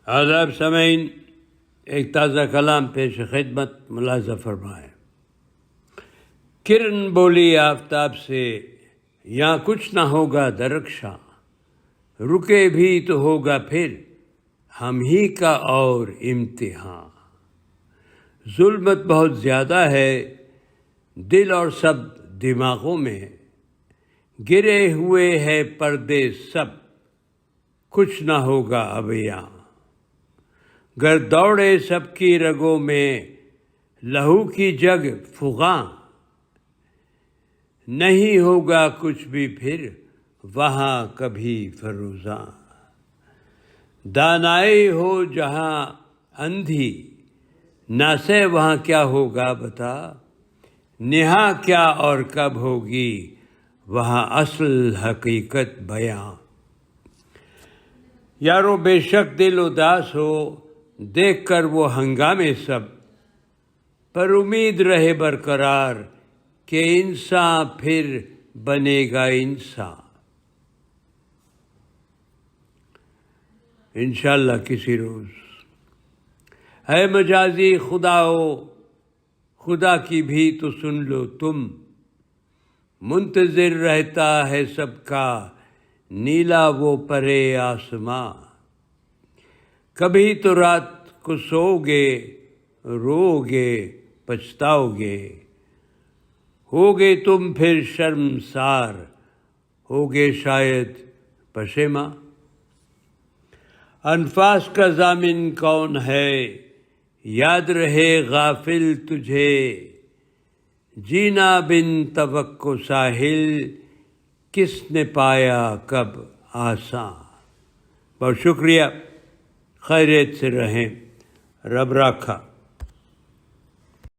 آداب سامعین، ایک تازہ کلام پیش خدمت ملاحظہ فرمائیں۔ کرن بولی آفتاب سے، یہاں کچھ نہ ہوگا درخشاں، رکے بھی تو ہوگا پھر ہم ہی کا اور امتحان۔ ظلمت بہت زیادہ ہے دل اور سب دماغوں میں، گرے ہوئے ہے پردے سب، کچھ نہ ہوگا اب یہاں۔ گر دوڑے سب کی رگوں میں لہو کی جگ فغاں، نہیں ہوگا کچھ بھی پھر وہاں کبھی فروزاں۔ دانائی ہو جہاں اندھی، نہ سے وہاں کیا ہوگا بتا، نہا کیا اور کب ہوگی وہاں اصل حقیقت بیاں۔ یارو بے شک دل اداس ہو دیکھ کر وہ ہنگامے سب، پر امید رہے برقرار کہ انسان پھر بنے گا انسان۔ انشاءاللہ کسی روز۔ ہے مجازی خداؤ، خدا کی بھی تو سن لو تم، منتظر رہتا ہے سب کا نیلا وہ پرے آسماں۔ کبھی تو رات کو سوگے روگے پچھتاؤ گے، ہوگے تم پھر شرمسار، ہوگے شاید پشیماں۔ انفاس کا ضامن کون ہے یاد رہے غافل تجھے، جینا بن توقع ساحل کس نے پایا کب آساں۔ بہت شکریہ، خیریت سے رہیں، رب راکھا۔